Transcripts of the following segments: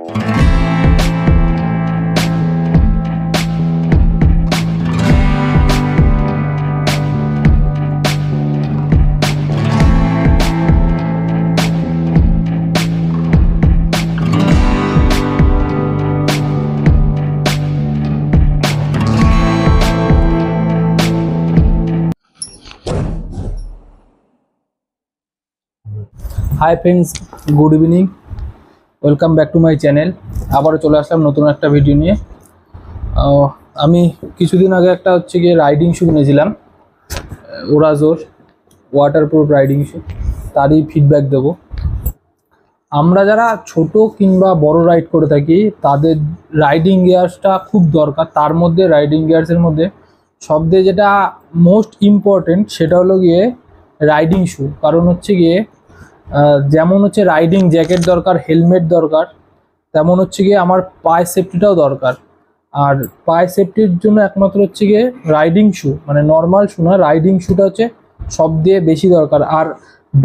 Hi friends, good evening, welcome back to my channel. আবারও চলে আসলাম নতুন একটা ভিডিও নিয়ে। আমি কিছুদিন আগে একটা হচ্ছে গিয়ে রাইডিং শু কিনেছিলাম, ওরাজোর ওয়াটারপ্রুফ রাইডিং শু, তারই ফিডব্যাক দেব। আমরা যারা ছোট কিংবা বড় রাইড করে থাকি তাদের রাইডিং গিয়ার্সটা খুব দরকার। তার মধ্যে রাইডিং গিয়ার্সের মধ্যে সবচেয়ে যেটা মোস্ট ইম্পর্টেন্ট সেটা হলো গিয়ে রাইডিং শু। কারণ হচ্ছে গিয়ে যেমন হচ্ছে রাইডিং জ্যাকেট দরকার, হেলমেট দরকার, তেমন হচ্ছে গিয়ে আমার পায়ে সেফটিটাও দরকার। আর পায়ে সেফটির জন্য একমাত্র হচ্ছে গিয়ে রাইডিং শু, মানে নর্মাল শু না, রাইডিং শুটা হচ্ছে সব দিয়ে বেশি দরকার। আর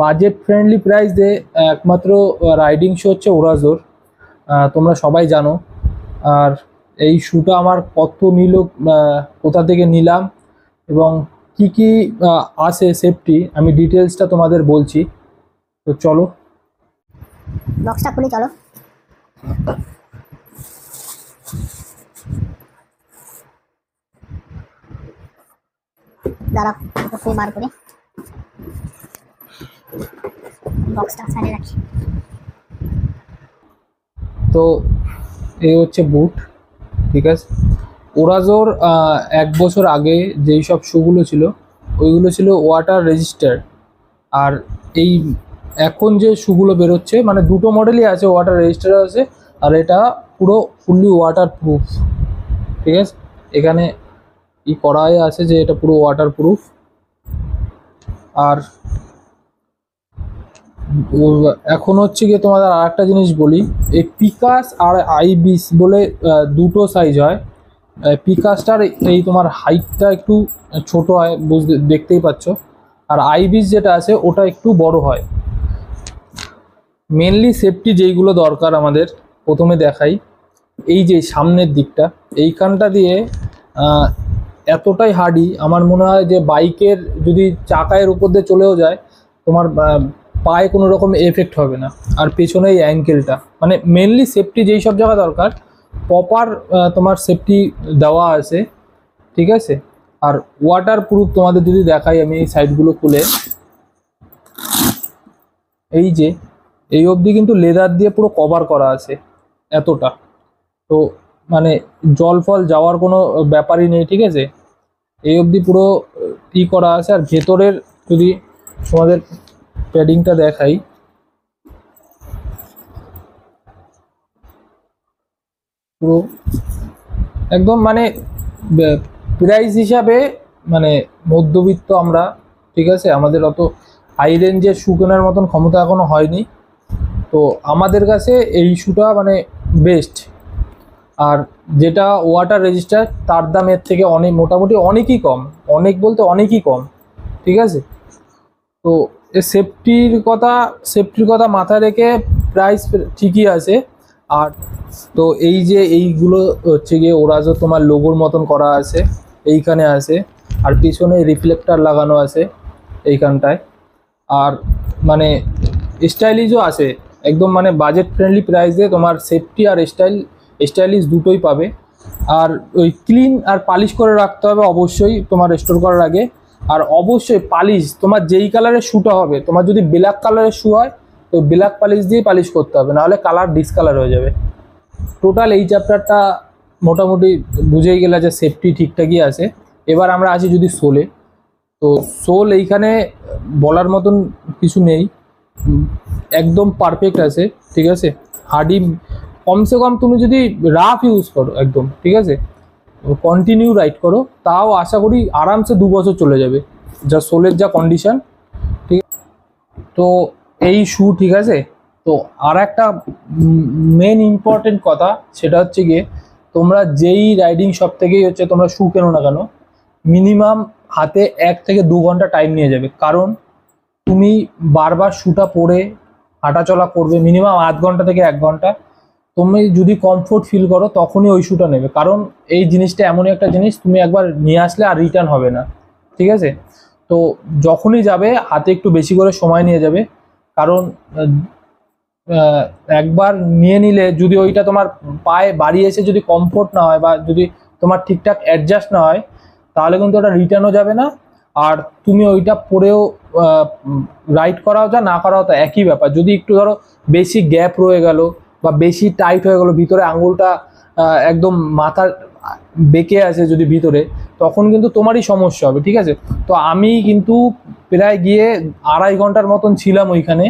বাজেট ফ্রেন্ডলি প্রাইসে একমাত্র রাইডিং শু হচ্ছে ওরাজোর, তোমরা সবাই জানো। আর এই শুটা আমার কত নিল, কোথা থেকে নিলাম এবং কি কি আছে সেফটি, আমি ডিটেলসটা তোমাদের বলছি। তো চলো বক্সটা খুলে চলো। দাঁড়া, খুলে বার করে বক্সটা সাইডে রাখি। তো এই হচ্ছে বুট, ঠিক আছে। ওরাজোর 1 বছর আগে যেই সব শুগুলো ছিল ওইগুলো ছিল ওয়াটার রেজিস্টার। আর এই এখন যে শুগুলো বেরোচ্ছে, মানে দুটো মডেলই আছে, ওয়াটার রেজিস্টার আছে আর এটা পুরো ফুললি ওয়াটার প্রুফ, ঠিক আছে। এখানে ই করাই আছে যে এটা পুরো ওয়াটার প্রুফ। আর এখন হচ্ছে গিয়ে তোমাদের আর একটা জিনিস বলি, এই পিকাস আর আইবিস বলে দুটো সাইজ হয়। পিকাসটার এই তোমার হাইটটা একটু ছোট হয়, দেখতেই পাচ্ছ। আর আইবিস যেটা আছে ওটা একটু বড় হয়। মেনলি সেফটি যেইগুলো দরকার আমাদের, প্রথমে দেখাই। এই যে সামনের দিকটা, এইখানটা দিয়ে এতটাই হার্ডি, আমার মনে হয় যে বাইকের যদি চাকায়ের উপর দিয়ে চলেও যায় তোমার পায়ে কোনো রকম এফেক্ট হবে না। আর পেছনে এই অ্যাঙ্কেলটা, মানে মেনলি সেফটি যেই সব জায়গা দরকার প্রপার তোমার সেফটি দেওয়া আছে, ঠিক আছে। আর ওয়াটার প্রুফ তোমাদের যদি দেখাই আমি এই সাইডগুলো খুলে, এই যে এই অবধি কিন্তু লেদার দিয়ে পুরো কভার করা আছে এতটা। তো মানে জল ফল যাওয়ার কোনো ব্যাপারই নেই, ঠিক আছে। এই অবধি পুরো ই করা আছে। আর ভেতরের যদি তোমাদের প্যাডিংটা দেখাই, পুরো একদম মানে প্রাইস হিসাবে মানে মধ্যবিত্ত আমরা, ঠিক আছে। আমাদের অত হাই রেঞ্জের শু কেনার মতন ক্ষমতা এখনো হয়নি, তো আমাদের কাছে এই শুটা মানে বেস্ট। আর যেটা ওয়াটার রেজিস্টার তার দাম এর থেকে অনেক, মোটামুটি অনেকই কম, অনেক বলতে অনেকই কম, ঠিক আছে। তো সেফটির কথা মাথায় রেখে প্রাইস ঠিকই আছে। আর তো এই যে এইগুলো হচ্ছে গিয়ে ওরাজো তোমার লোগোর মতন করা আছে, এইখানে আছে। আর পিছনে রিফ্লেক্টার লাগানো আছে এইখানটায়। আর মানে স্টাইলিশও আছে একদম, মানে বাজেট ফ্রেন্ডলি প্রাইসে তোমার সেফটি আর স্টাইলিশ দুটোই পাবে। আর ওই ক্লিন আর পালিশ করে রাখতে হবে অবশ্যই তোমার স্টোর করার আগে। আর অবশ্যই পালিশ তোমার যেই কালারের শুটা হবে, তোমার যদি ব্ল্যাক কালারের শু হয় তো ব্ল্যাক পালিশ দিয়ে পালিশ করতে হবে, নাহলে কালার ডিসকালার হয়ে যাবে। টোটাল এই চ্যাপ্টারটা মোটামুটি বুঝেই গেলে যে সেফটি ঠিকঠাকই আছে। এবার আমরা আছি যদি সোলে, তো সোল এইখানে বলার মতন কিছু নেই, একদম পারফেক্ট আছে, ঠিক আছে। হার্ডি কমসে কম তুমি যদি রাফ ইউজ করো একদম, ঠিক আছে, কন্টিনিউ রাইড করো, তাও আশা করি আরামসে 2 বছর চলে যাবে, যা সোলের যা কন্ডিশন, ঠিক। তো এই শু, ঠিক আছে। তো আর একটা মেন ইম্পর্টেন্ট কথা, সেটা হচ্ছে গিয়ে তোমরা যেই রাইডিং শপ থেকেই হচ্ছে তোমরা শু কেনো না কেন, মিনিমাম হাতে 1 থেকে 2 ঘন্টা টাইম নিয়ে যাবে। কারণ তুমি বারবার শুটা পরে হাঁটাচলা করবে মিনিমাম আধ ঘন্টা থেকে 1 ঘন্টা। তো তুমি যদি কমফোর্ট ফিল করো তখনই ওই শ্যুটা নেবে, কারণ এই জিনিসটা এমনই একটা জিনিস তুমি একবার নিয়ে আসলে আর রিটার্ন হবে না, ঠিক আছে? তো যখনই যাবে হাতে একটু বেশি করে সময় নিয়ে যাবে, কারণ একবার নিয়ে নিলে যদি ওইটা তোমার পায়ে বাড়ি এসে যদি কমফোর্ট না হয় বা যদি তোমার ঠিকঠাক অ্যাডজাস্ট না হয়, তাহলে কিন্তু ওটা রিটার্নও যাবে না, আর তুমি ওইটা পরেও রাইড করাও যা না করাও তা একই ব্যাপার। যদি একটু ধরো বেশি গ্যাপ রয়ে গেল বা বেশি টাইট হয়ে গেল, ভিতরে আঙুলটা একদম মাথার বেঁকে আছে যদি ভিতরে, তখন কিন্তু তোমারই সমস্যা হবে, ঠিক আছে? তো আমি কিন্তু প্রায় গিয়ে 2.5 ঘন্টার মতন ছিলাম ওইখানে।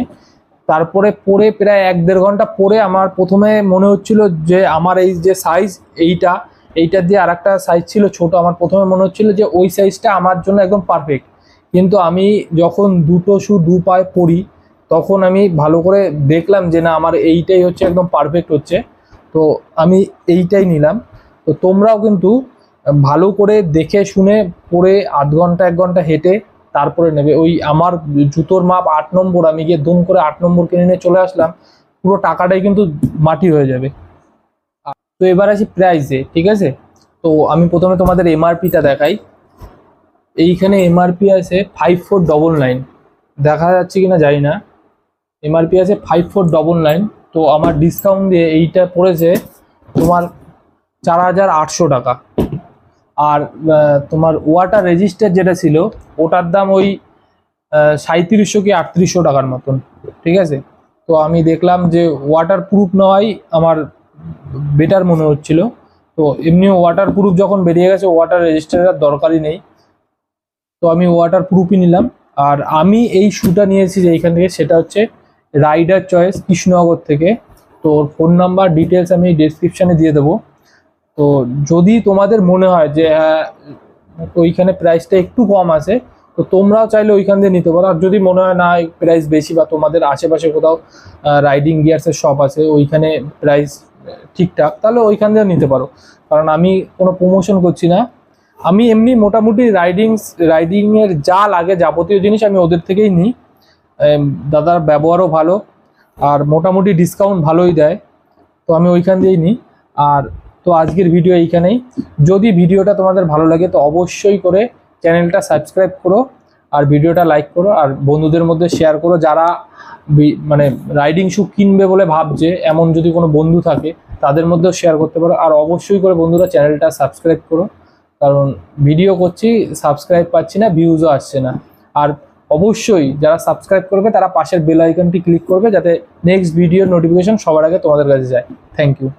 তারপরে পরে প্রায় 1-1.5 ঘন্টা পরে আমার প্রথমে মনে হচ্ছিল যে আমার এই যে সাইজ এইটা দিয়ে আর একটা সাইজ ছিল ছোট, আমার প্রথমে মনে হচ্ছিল যে ওই সাইজটা আমার জন্য একদম পারফেক্ট। কিন্তু আমি যখন দুটো শু দু পায়ে পরি তখন আমি ভালো করে দেখলাম যে না, আমার এইটাই হচ্ছে একদম পারফেক্ট হচ্ছে, তো আমি এইটাই নিলাম। তো তোমরাও কিন্তু ভালো করে দেখে শুনে পরে 0.5 ঘন্টা 1 ঘন্টা হেঁটে তারপরে নেবে। ওই আমার জুতোর মাপ 8 নম্বর, আমি গিয়ে দুম করে 8 নম্বর কিনে নিয়ে চলে আসলাম, পুরো টাকাটাই কিন্তু মাটি হয়ে যাবে। তো এবার আসি প্রাইসে, ঠিক আছে? তো আমি প্রথমে তোমাদের এমআরপিটা দেখাই। এইখানে এমআরপি আছে 5499, দেখা যাচ্ছে কিনা জানি না, এমআরপি আছে 5499। তো আমার ডিসকাউন্ট দিয়ে এইটা পড়েছে তোমার 4800 টাকা। আর তোমার ওয়াটার রেজিস্টার যেটা ছিল ওটার দাম ওই 3700 কি 3800 টাকার মতন, ঠিক আছে? তো আমি দেখলাম যে ওয়াটার প্রুফ নেওয়াই আমার বেটার মনে হচ্ছিল। তো এমনি ওয়াটার প্রুফ যখন বেরিয়ে গেছে ওয়াটার রেজিস্টারের দরকারই নেই, তো আমি ওয়াটার প্রুফই নিলাম। আর আমি এই শ্যুটা নিয়েছি যে এইখান থেকে, সেটা হচ্ছে রাইডার চয়েস কৃষ্ণনগর থেকে। তো ফোন নাম্বার ডিটেলস আমি ডেসক্রিপশানে দিয়ে দেবো। তো যদি তোমাদের মনে হয় যে হ্যাঁ ওইখানে প্রাইসটা একটু কম আছে, তো তোমরাও চাইলে ওইখান দিয়ে নিতে পারো। আর যদি মনে হয় না প্রাইস বেশি বা তোমাদের আশেপাশে কোথাও রাইডিং গিয়ার্সের শপ আছে ওইখানে প্রাইস ঠিকঠাক, তাহলে ওইখান দিয়ে নিতে পারো। কারণ আমি কোনো প্রমোশন করছি না, আমি এমনি মোটামুটি রাইডিংয়ের যা লাগে যাবতীয় জিনিস আমি ওদের থেকেই নিই। দাদার ব্যবহারও ভালো আর মোটামুটি ডিসকাউন্ট ভালোই দেয়, তো আমি ওইখান দিয়েই নিই। আর তো আজকের ভিডিও এইখানেই। যদি ভিডিওটা তোমাদের ভালো লাগে তো অবশ্যই করে চ্যানেলটা সাবস্ক্রাইব করো আর ভিডিওটা লাইক করো আর বন্ধুদের মধ্যে শেয়ার করো। যারা মানে রাইডিং শ্যু কিনবে বলে ভাবছে এমন যদি কোনো বন্ধু থাকে তাদের মধ্যেও শেয়ার করতে পারো। আর অবশ্যই করে বন্ধুরা চ্যানেলটা সাবস্ক্রাইব করো, কারণ ভিডিও করছি সাবস্ক্রাইব পাচ্ছি না, ভিউজও আসছে না। আর অবশ্যই যারা সাবস্ক্রাইব করবে তারা পাশের বেল আইকনটি ক্লিক করবে যাতে নেক্সট ভিডিওর নোটিফিকেশন সবার আগে তোমাদের কাছে যায়। Thank you.